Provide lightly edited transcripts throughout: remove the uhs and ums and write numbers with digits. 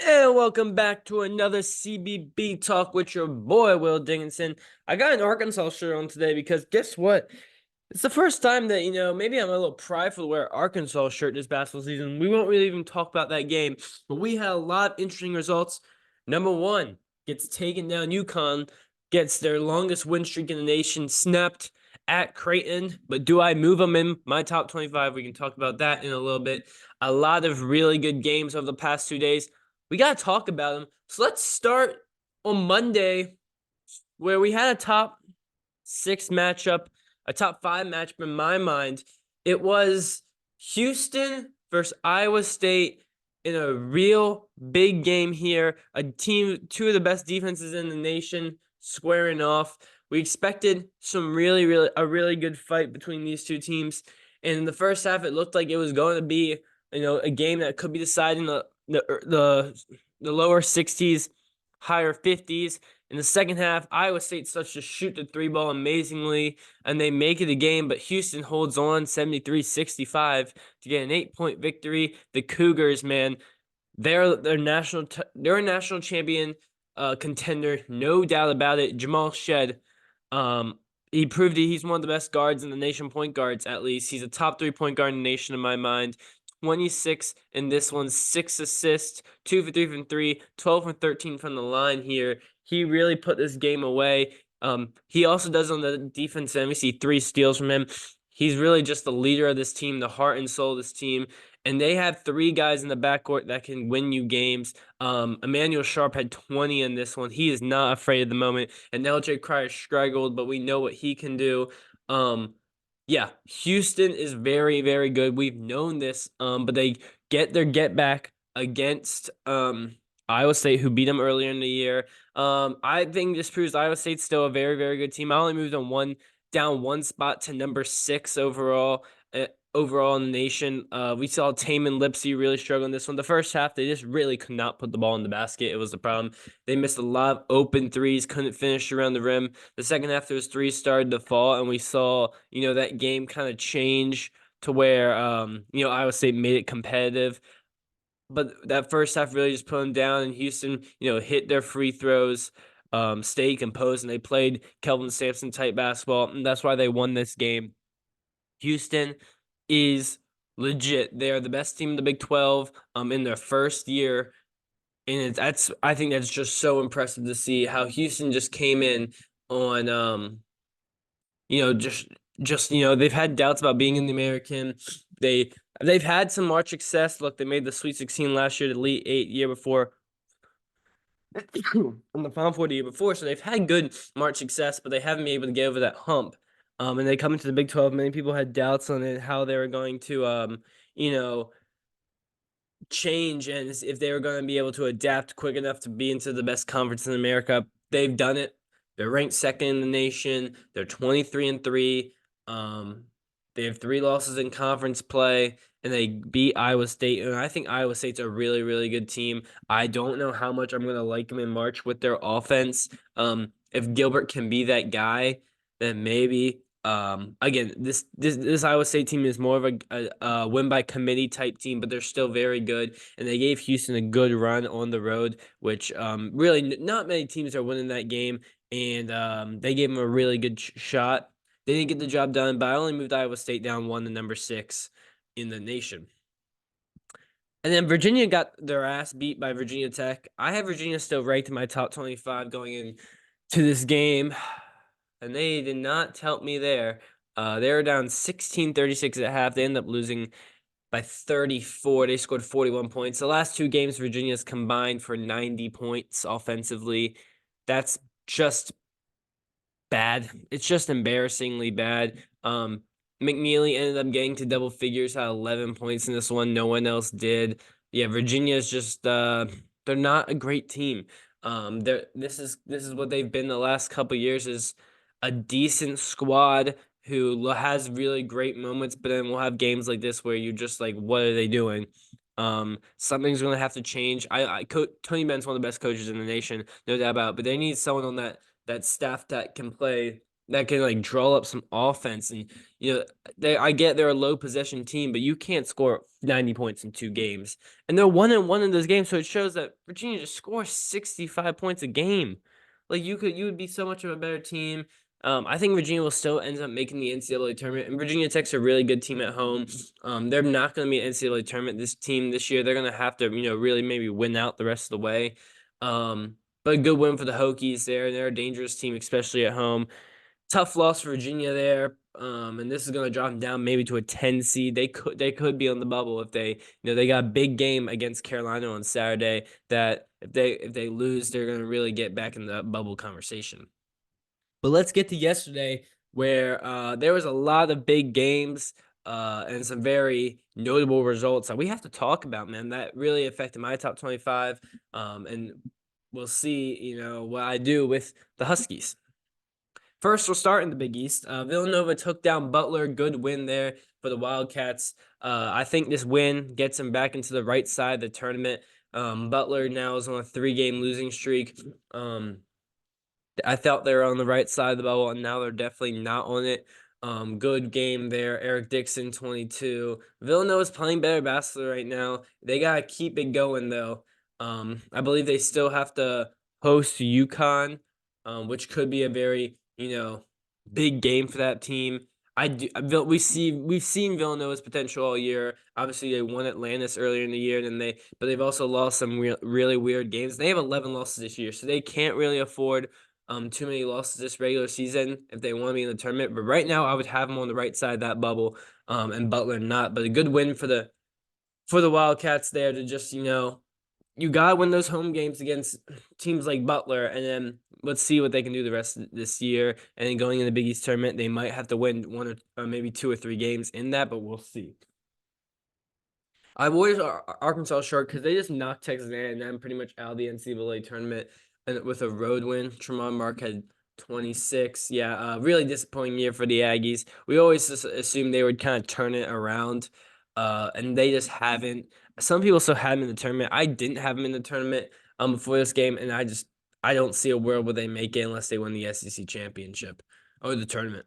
And welcome back to another CBB talk with your boy Will Dickinson. I got an Arkansas shirt on today because guess what? It's the first time that, maybe I'm a little prideful to wear an Arkansas shirt this basketball season. We won't really even talk about that game, but we had a lot of interesting results. Number one gets taken down. UConn gets their longest win streak in the nation snapped at Creighton. But do I move them in my top 25? We can talk about that in a little bit. A lot of really good games over the past 2 days. We got to talk about them. So let's start on Monday, where we had a top six matchup, a top five matchup in my mind. It was Houston versus Iowa State in a real big game here. A team, two of the best defenses in the nation squaring off. We expected a really good fight between these two teams. And in the first half, it looked like it was going to be, a game that could be decided in the lower 60s, higher 50s. In the second half, Iowa State starts to shoot the three ball amazingly, and they make it a game, but Houston holds on 73-65 to get an 8-point victory. The Cougars, man, they're a national champion contender, no doubt about it. Jamal Shed, he proved he's one of the best guards in the nation, point guards at least. He's a top 3 point guard in the nation in my mind. 26 in this one, 6 assists, 2 for 3 from 3, 12 for 13 from the line here. He really put this game away. He also does on the defense end. We see 3 steals from him. He's really just the leader of this team, the heart and soul of this team. And they have 3 guys in the backcourt that can win you games. Emmanuel Sharp had 20 in this one. He is not afraid at the moment. And LJ Cryer struggled, but we know what he can do. Yeah, Houston is very, very good. We've known this, but they get their get back against Iowa State, who beat them earlier in the year. I think this proves Iowa State's still a very, very good team. I only moved them down one spot to number 6 overall. Overall in the nation, we saw Taman Lipsey really struggle in this one. The first half, they just really could not put the ball in the basket. It was the problem. They missed a lot of open threes, couldn't finish around the rim. The second half, those threes started to fall, and we saw, that game kind of change to where, Iowa State made it competitive. But that first half really just put them down, and Houston, hit their free throws, stayed composed, and they played Kelvin Sampson type basketball, and that's why they won this game. Houston is legit. They are the best team in the Big 12 in their first year. And I think that's just so impressive to see how Houston just came in on they've had doubts about being in the American. They've had some March success. Look, they made the Sweet 16 last year, the Elite 8 year before. On the Final Four the year before, so they've had good March success, but they haven't been able to get over that hump. And they come into the Big 12. Many people had doubts on it, how they were going to, change and if they were going to be able to adapt quick enough to be into the best conference in America. They've done it. They're ranked second in the nation. They're 23-3. They have 3 losses in conference play, and they beat Iowa State. And I think Iowa State's a really, really good team. I don't know how much I'm going to like them in March with their offense. If Gilbert can be that guy, then maybe. Again, this Iowa State team is more of a win by committee type team, but they're still very good. And they gave Houston a good run on the road, which really not many teams are winning that game. And they gave them a really good shot. They didn't get the job done, but I only moved Iowa State down 1 to number 6 in the nation. And then Virginia got their ass beat by Virginia Tech. I have Virginia still ranked in my top 25 going into this game, and they did not help me there. They were down 16-36 at half. They ended up losing by 34. They scored 41 points. The last 2 games, Virginia's combined for 90 points offensively. That's just bad. It's just embarrassingly bad. McNeely ended up getting to double figures, had 11 points in this one. No one else did. Yeah, Virginia's just they're not a great team. This is what they've been the last couple years, is a decent squad who has really great moments, but then we'll have games like this where you're just like, what are they doing? Something's gonna have to change. Tony Benn's one of the best coaches in the nation, no doubt about it, but they need someone on that staff that can play that can like draw up some offense. And I get they're a low possession team, but you can't score 90 points in 2 games. And they're 1-1 in those games, so it shows that Virginia just scores 65 points a game. Like you would be so much of a better team. I think Virginia will still end up making the NCAA tournament, and Virginia Tech's a really good team at home. They're not going to be an NCAA tournament this year. They're going to have to, really maybe win out the rest of the way. But a good win for the Hokies there. They're a dangerous team, especially at home. Tough loss for Virginia there. And this is going to drop them down maybe to a 10 seed. They could be on the bubble if they got a big game against Carolina on Saturday that if they lose, they're going to really get back in the bubble conversation. But let's get to yesterday, where there was a lot of big games and some very notable results that we have to talk about, man. That really affected my top 25. And we'll see, what I do with the Huskies. First, we'll start in the Big East. Villanova took down Butler. Good win there for the Wildcats. I think this win gets them back into the right side of the tournament. Butler now is on a 3-game losing streak. I thought they were on the right side of the bubble, and now they're definitely not on it. Good game there. Eric Dixon, 22. Villanova's playing better basketball right now. They got to keep it going, though. I believe they still have to host UConn, which could be a very, big game for that team. We've seen Villanova's potential all year. Obviously, they won Atlantis earlier in the year, but they've also lost some really weird games. They have 11 losses this year, so they can't really afford too many losses this regular season if they want to be in the tournament. But right now, I would have them on the right side of that bubble, and Butler not. But a good win for the Wildcats there to just you gotta win those home games against teams like Butler, and then let's see what they can do the rest of this year. And then going in the Big East tournament, they might have to win one or maybe 2 or 3 games in that, but we'll see. I Warriors are Arkansas short because they just knocked Texas A&M pretty much out of the NCAA tournament, and with a road win. Tremont Mark had 26. Yeah, really disappointing year for the Aggies. We always just assumed they would kind of turn it around, and they just haven't. Some people still had them in the tournament. I didn't have them in the tournament before this game, and I don't see a world where they make it unless they win the SEC championship or the tournament.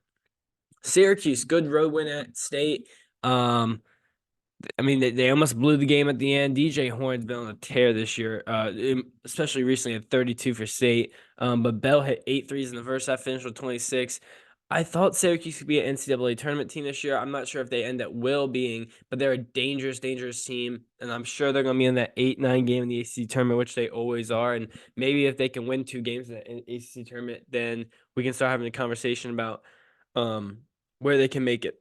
Syracuse, good road win at State. I mean, they almost blew the game at the end. DJ Horn's been on a tear this year, especially recently at 32 for State. But Bell hit 8 threes in the first half, finished with 26. I thought Syracuse could be an NCAA tournament team this year. I'm not sure if they end up being, but they're a dangerous, dangerous team. And I'm sure they're going to be in that 8-9 game in the ACC tournament, which they always are. And maybe if they can win 2 games in the ACC tournament, then we can start having a conversation about where they can make it.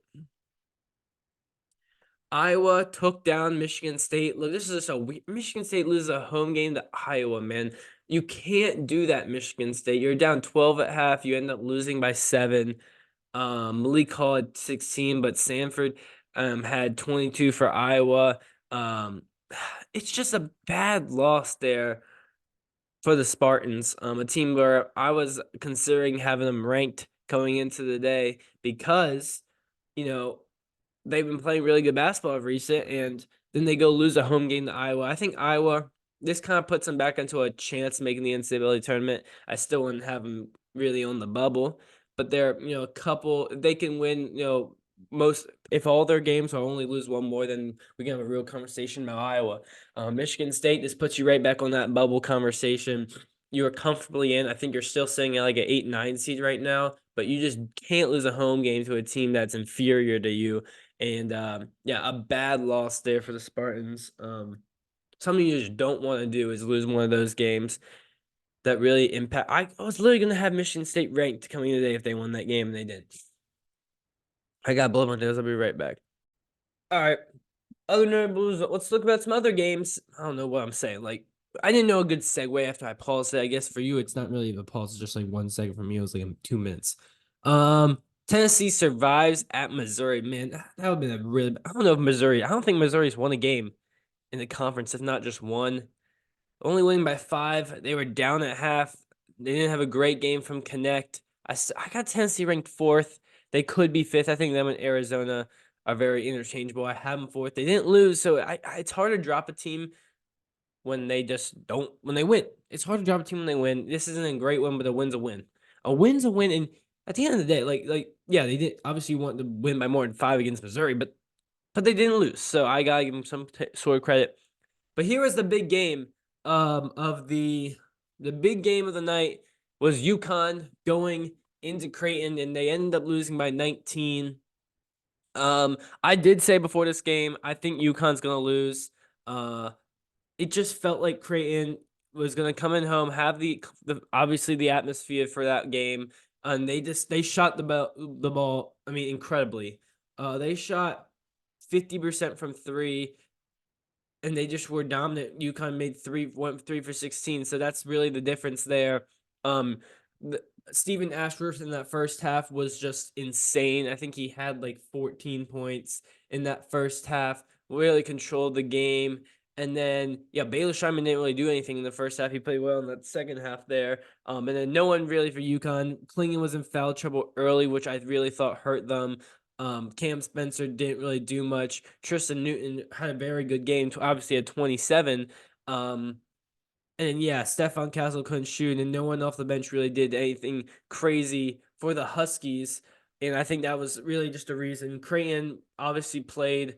Iowa took down Michigan State. Look, this is just Michigan State loses a home game to Iowa, man. You can't do that, Michigan State. You're down 12 at half. You end up losing by 7. Malik Hall had 16, but Sanford had 22 for Iowa. It's just a bad loss there for the Spartans. A team where I was considering having them ranked going into the day because, they've been playing really good basketball of recent, and then they go lose a home game to Iowa. I think Iowa, this kind of puts them back into a chance making the NCAA tournament. I still wouldn't have them really on the bubble, but they're, a couple, they can win, if all their games will only lose one more, then we can have a real conversation about Iowa. Michigan State, this puts you right back on that bubble conversation. You are comfortably in. I think you're still sitting at like an 8-9 seed right now, but you just can't lose a home game to a team that's inferior to you. And a bad loss there for the Spartans. Something you just don't want to do is lose one of those games that really impact. I was literally going to have Michigan State ranked coming in today if they won that game, and they did. I got blood on those. I'll be right back. All right. Other notables, let's look about some other games. I don't know what I'm saying. Like, I didn't know a good segue after I paused it. I guess for you, it's not really a pause. It's just like 1 second. For me, it was like 2 minutes. Tennessee survives at Missouri. Man, that would have been a really. I don't know if Missouri. I don't think Missouri's won a game in the conference, if not just one. Only winning by 5. They were down at half. They didn't have a great game from Connect. I got Tennessee ranked 4th. They could be 5th. I think them and Arizona are very interchangeable. I have them 4th. They didn't lose, so it's hard to drop a team when they just don't. When they win, it's hard to drop a team when they win. This isn't a great win, but a win's a win. A win's a win, and at the end of the day, yeah, they did obviously want to win by more than 5 against Missouri, but they didn't lose. So I gotta give them some sort of credit. But here was the big game of the big game of the night was UConn going into Creighton, and they ended up losing by 19. I did say before this game, I think UConn's gonna lose. Uh, it just felt like Creighton was gonna come in home, have the obviously the atmosphere for that game, and they shot the ball. I mean, incredibly. They shot 50% from three, and they just were dominant. UConn went 3 for 16, so that's really the difference there. Um, Stephen Ashworth in that first half was just insane. I think he had like 14 points in that first half. Really controlled the game. And then, yeah, Baylor Scheinman didn't really do anything in the first half. He played well in that second half there. And then no one really for UConn. Klingon was in foul trouble early, which I really thought hurt them. Cam Spencer didn't really do much. Tristan Newton had a very good game, obviously at 27. And yeah, Stefan Castle couldn't shoot, and no one off the bench really did anything crazy for the Huskies. And I think that was really just a reason. Creighton obviously played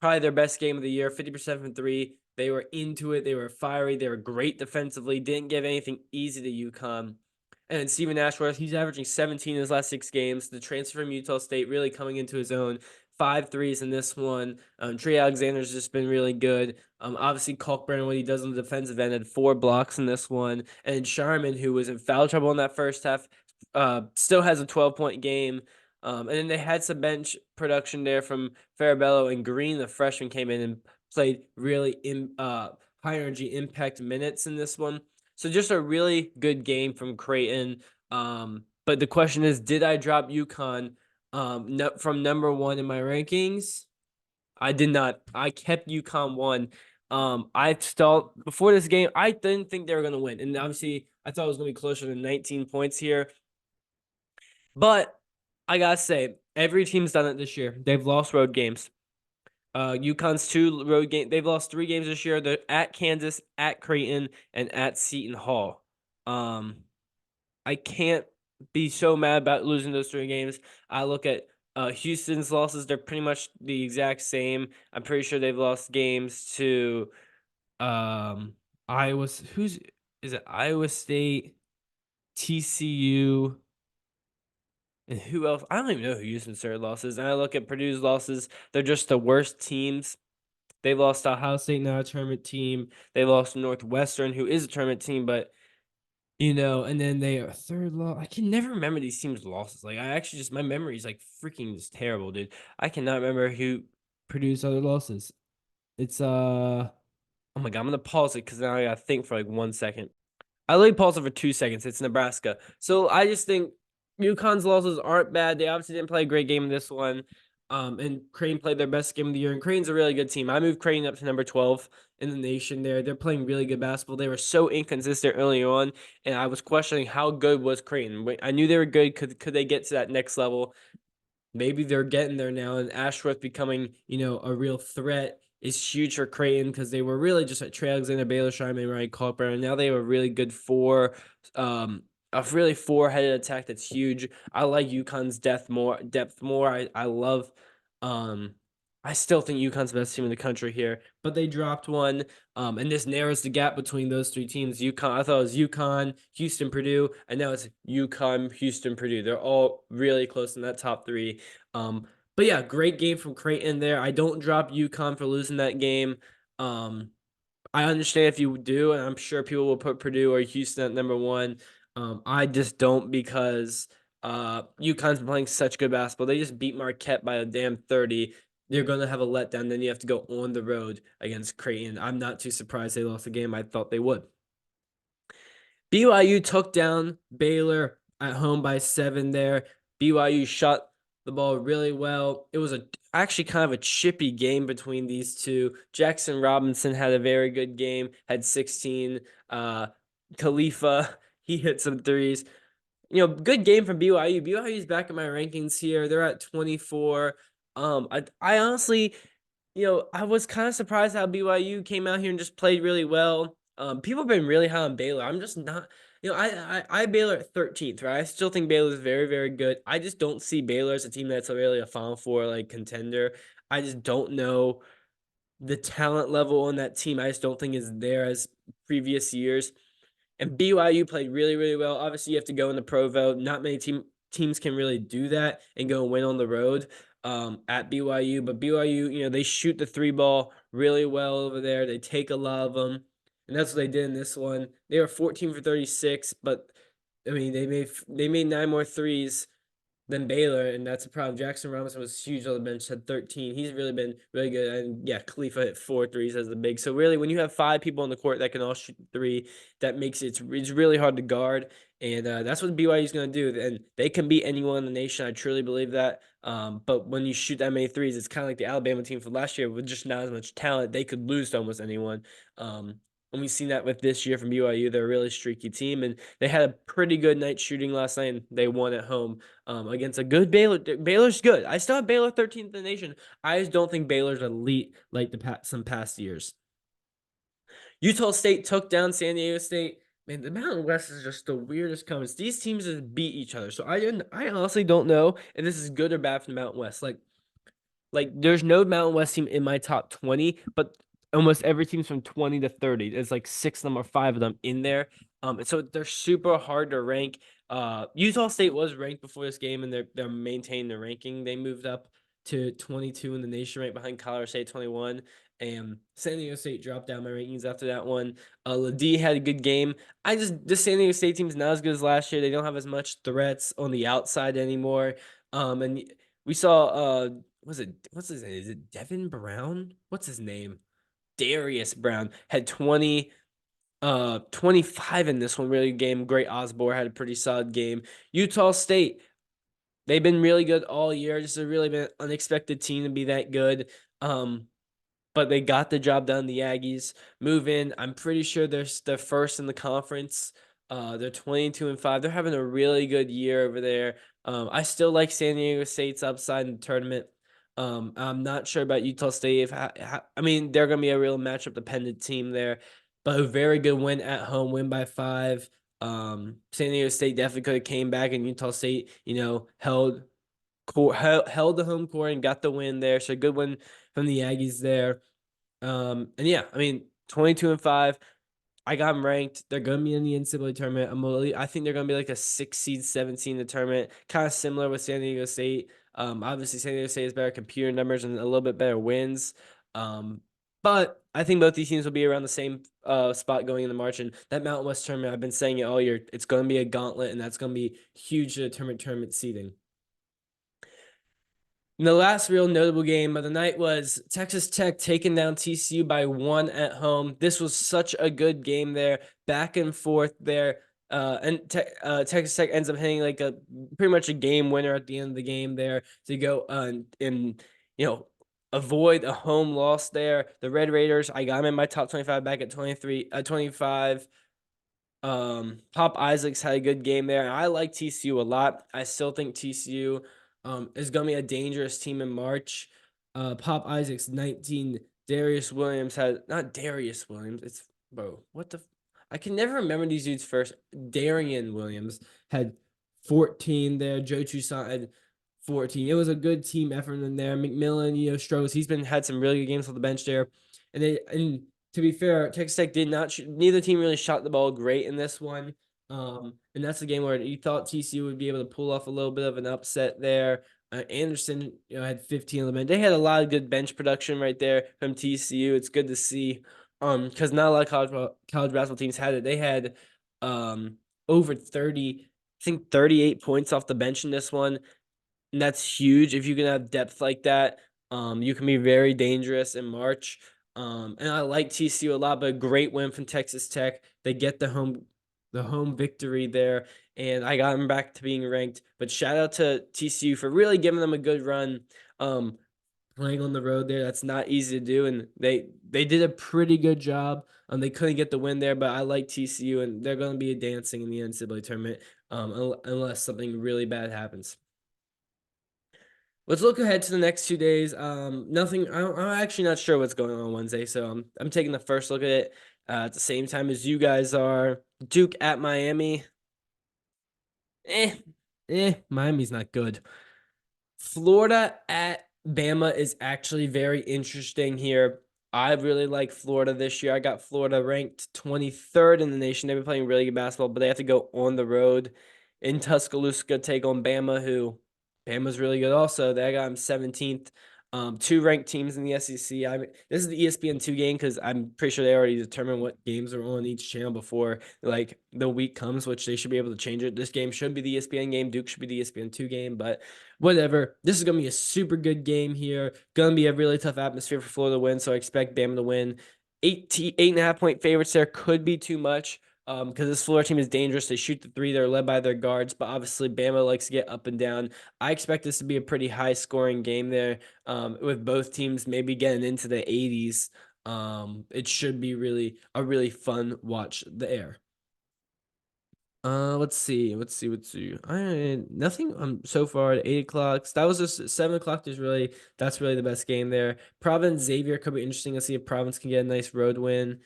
probably their best game of the year, 50% from three. They were into it. They were fiery. They were great defensively. Didn't give anything easy to UConn. And Stephen Ashworth, he's averaging 17 in his last 6 games. The transfer from Utah State really coming into his own. 5 threes in this one. Trey Alexander's just been really good. Obviously, Kalkbrenner, what he does on the defensive end, had 4 blocks in this one. And Sharman, who was in foul trouble in that first half, still has a 12-point game. And then they had some bench production there from Farabello and Green. The freshman came in and played really high energy impact minutes in this one. So just a really good game from Creighton. But the question is, did I drop UConn from number 1 in my rankings? I did not. I kept UConn 1. I thought before this game, I didn't think they were going to win. And obviously, I thought it was going to be closer to 19 points here. But I got to say, every team's done it this year. They've lost road games. UConn's 2 road games. They've lost 3 games this year. They're at Kansas, at Creighton, and at Seton Hall. I can't be so mad about losing those 3 games. I look at Houston's losses; they're pretty much the exact same. I'm pretty sure they've lost games to Iowa. Is it? Iowa State, TCU, and who else? I don't even know who Houston's third losses. And I look at Purdue's losses; they're just the worst teams. They lost to Ohio State, not a tournament team. They lost to Northwestern, who is a tournament team, but and then they are third loss. I can never remember these teams' losses. Like, I actually just, my memory is like freaking just terrible, dude. I cannot remember who produced other losses. It's, oh my God, I'm gonna pause it because now I gotta think for like 1 second. I literally paused it for 2 seconds. It's Nebraska. So I just think UConn's losses aren't bad. They obviously didn't play a great game in this one. And Creighton played their best game of the year. And Creighton's a really good team. I moved Creighton up to number 12 in the nation there. They're playing really good basketball. They were so inconsistent early on, and I was questioning how good was Creighton. I knew they were good. Could they get to that next level? Maybe they're getting there now, and Ashworth becoming, a real threat is huge for Creighton because they were really just at Trey Alexander, Baylor Scheinman, Ryan Kalkbrenner. Now they have a really good a really 4-headed attack that's huge. I like UConn's depth more. I love. I still think UConn's the best team in the country here, but they dropped one. And this narrows the gap between those 3 teams. UConn, I thought it was UConn, Houston, Purdue, and now it's UConn, Houston, Purdue. They're all really close in that top 3. But yeah, great game from Creighton there. I don't drop UConn for losing that game. I understand if you do, and I'm sure people will put Purdue or Houston at number 1. I just don't because UConn's been playing such good basketball. They just beat Marquette by a damn 30. They're going to have a letdown. Then you have to go on the road against Creighton. I'm not too surprised they lost the game. I thought they would. BYU took down Baylor at home by 7 there. BYU shot the ball really well. It was actually kind of a chippy game between these two. Jackson Robinson had a very good game, had 16. Khalifa, he hit some threes. Good game from BYU. BYU's back in my rankings here. They're at 24. I honestly, I was kind of surprised how BYU came out here and just played really well. People have been really high on Baylor. I'm just not. I Baylor at 13th, right? I still think Baylor is very, very good. I just don't see Baylor as a team that's really a Final Four like contender. I just don't know the talent level on that team. I just don't think is there as previous years. And BYU played really, really well. Obviously, you have to go in the Provo. Not many teams can really do that and go and win on the road at BYU. But BYU, they shoot the three ball really well over there. They take a lot of them, and that's what they did in this one. They were 14 for 36, but I mean, they made 9 more threes than Baylor, and that's a problem. Jackson Robinson was huge on the bench, had 13. He's really been really good. And yeah, Khalifa hit 4 threes as the big. So really, when you have 5 people on the court that can all shoot three, that makes it's really hard to guard. And that's what BYU is going to do. And they can beat anyone in the nation. I truly believe that. But when you shoot that many threes, it's kind of like the Alabama team from last year with just not as much talent. They could lose to almost anyone. And we've seen that with this year from BYU. They're a really streaky team, and they had a pretty good night shooting last night, and they won at home against a good Baylor. Baylor's good. I still have Baylor 13th in the nation. I just don't think Baylor's elite like some past years. Utah State took down San Diego State. Man, the Mountain West is just the weirdest conference. These teams just beat each other. So I honestly don't know if this is good or bad for the Mountain West. Like there's no Mountain West team in my top 20, but almost every team's from 20 to 30. There's like 6 of them or 5 of them in there. And so they're super hard to rank. Utah State was ranked before this game, and they're maintaining the ranking. They moved up to 22 in the nation, right behind Colorado State 21. And San Diego State dropped down my rankings after that one. Ladie had a good game. The San Diego State team's not as good as last year. They don't have as much threats on the outside anymore. And we saw what's his name? Is it Devin Brown? What's his name? Darius Brown had 25 in this one. Really good game. Great Osborne had a pretty solid game. Utah State, they've been really good all year. Just a really been unexpected team to be that good. But they got the job done. The Aggies move in. I'm pretty sure they're first in the conference. They're 22-5. They're having a really good year over there. I still like San Diego State's upside in the tournament. I'm not sure about Utah State. I mean, they're going to be a real matchup dependent team there, but a very good win at home, win by 5. San Diego State definitely could have came back, and Utah State, held the home court and got the win there. So a good win from the Aggies there. And yeah, I mean, 22-5. I got them ranked. They're going to be in the NCAA tournament. I think they're going to be like a 6 seed, 7 seed in the tournament, kind of similar with San Diego State. Obviously, San Diego State has better computer numbers and a little bit better wins. But I think both these teams will be around the same spot going into March. And that Mountain West tournament, I've been saying it all year, it's going to be a gauntlet, and that's going to be huge to determine tournament seeding. And the last real notable game of the night was Texas Tech taking down TCU by 1 at home. This was such a good game there, back and forth there. And Texas Tech ends up hitting like pretty much a game winner at the end of the game there to go and avoid a home loss there. The Red Raiders, I got them in my top 25 back at 25. Pop Isaacs had a good game there. And I like TCU a lot. I still think TCU is going to be a dangerous team in March. Pop Isaacs 19. Darius Williams not Darius Williams. It's I can never remember these dudes first. Darian Williams had 14 there. Joe Toussaint had 14. It was a good team effort in there. McMillan, struggles. He's had some really good games on the bench there. And to be fair, Texas Tech did not shoot. Neither team really shot the ball great in this one. And that's the game where you thought TCU would be able to pull off a little bit of an upset there. Anderson, had 15 on the bench. They had a lot of good bench production right there from TCU. It's good to see. Because not a lot of college basketball teams had it. They had over 30, I think 38 points off the bench in this one. And that's huge. If you can have depth like that, you can be very dangerous in March. And I like TCU a lot, but a great win from Texas Tech. They get the home victory there, and I got them back to being ranked. But shout out to TCU for really giving them a good run. Playing on the road there, that's not easy to do, and they did a pretty good job. They couldn't get the win there, but I like TCU, and they're going to be dancing in the NCAA tournament unless something really bad happens. Let's look ahead to the next 2 days. I'm actually not sure what's going on Wednesday, so I'm taking the first look at it. at the same time as you guys are. Duke at Miami. Eh, Miami's not good. Florida at Bama is actually very interesting here. I really like Florida this year. I got Florida ranked 23rd in the nation. They've been playing really good basketball, but they have to go on the road in Tuscaloosa, take on Bama, who Bama's really good also. They got them 17th. Two ranked teams in the SEC. This is the ESPN2 game because I'm pretty sure they already determined what games are on each channel before like the week comes, which they should be able to change it. This game should be the ESPN game. Duke should be the ESPN2 game, but whatever. This is going to be a super good game here. Going to be a really tough atmosphere for Florida to win, so I expect Bama to win. 8.5 point favorites there could be too much because this Florida team is dangerous. They shoot the three. They're led by their guards, but obviously Bama likes to get up and down. I expect this to be a pretty high-scoring game there with both teams maybe getting into the 80s. It should be a really fun watch there. Let's see. Nothing so far at 8 o'clock. That was just 7 o'clock. That's really the best game there. Providence Xavier could be interesting. Let's see if Providence can get a nice road win.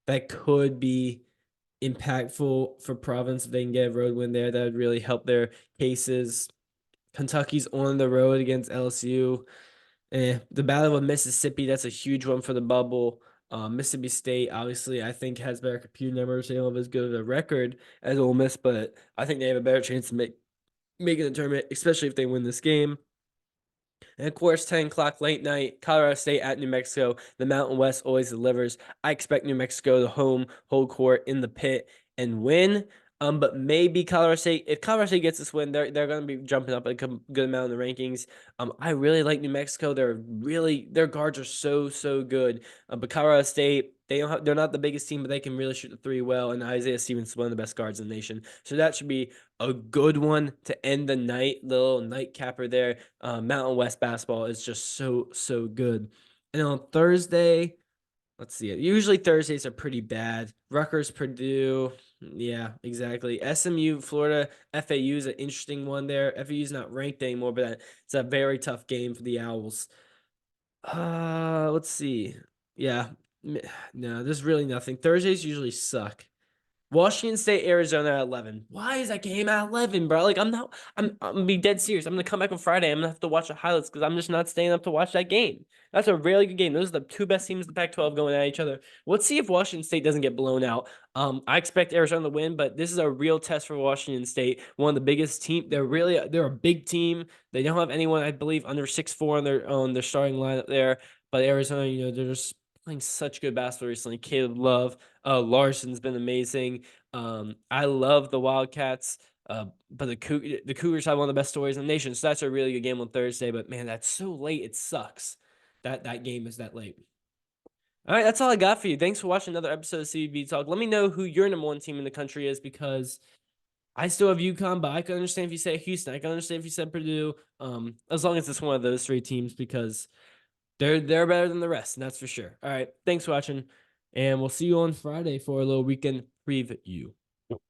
That could be impactful for Providence if they can get a road win there. That would really help their cases. Kentucky's on the road against LSU. The Battle of Mississippi, that's a huge one for the bubble. Mississippi State, obviously, I think has better computer numbers. They don't have as good of a record as Ole Miss, but I think they have a better chance to making the tournament, especially if they win this game. And of course, 10 o'clock late night, Colorado State at New Mexico. The Mountain West always delivers. I expect New Mexico to hold court in the pit and win. But maybe Colorado State, if Colorado State gets this win, they're going to be jumping up a good amount in the rankings. I really like New Mexico. Their guards are so good. But Colorado State, they're not the biggest team, but they can really shoot the three well. And Isaiah Stevens is one of the best guards in the nation. So that should be a good one to end the night, little nightcapper there. Mountain West basketball is just so good. And on Thursday, let's see it. Usually Thursdays are pretty bad. Rutgers, Purdue. Yeah, exactly. SMU, Florida, FAU is an interesting one there. FAU is not ranked anymore, but it's a very tough game for the Owls. Let's see. Yeah. No, there's really nothing. Thursdays usually suck. Washington State, Arizona at 11. Why is that game at 11, bro? Like, I'm gonna be dead serious. I'm gonna come back on Friday. I'm gonna have to watch the highlights because I'm just not staying up to watch that game. That's a really good game. Those are the two best teams in the Pac-12 going at each other. Let's see if Washington State doesn't get blown out. I expect Arizona to win, but this is a real test for Washington State. One of the biggest team. They're a big team. They don't have anyone, I believe, under 6'4" on their starting lineup there. But Arizona, they're just playing such good basketball recently. Caleb Love, Larson's been amazing. I love the Wildcats, but the Cougars have one of the best stories in the nation. So that's a really good game on Thursday. But man, that's so late. It sucks that game is that late. All right, that's all I got for you. Thanks for watching another episode of CBB Talk. Let me know who your number one team in the country is because I still have UConn, but I can understand if you say Houston. I can understand if you said Purdue. As long as it's one of those three teams because they're better than the rest, and that's for sure. All right, thanks for watching, and we'll see you on Friday for a little weekend preview.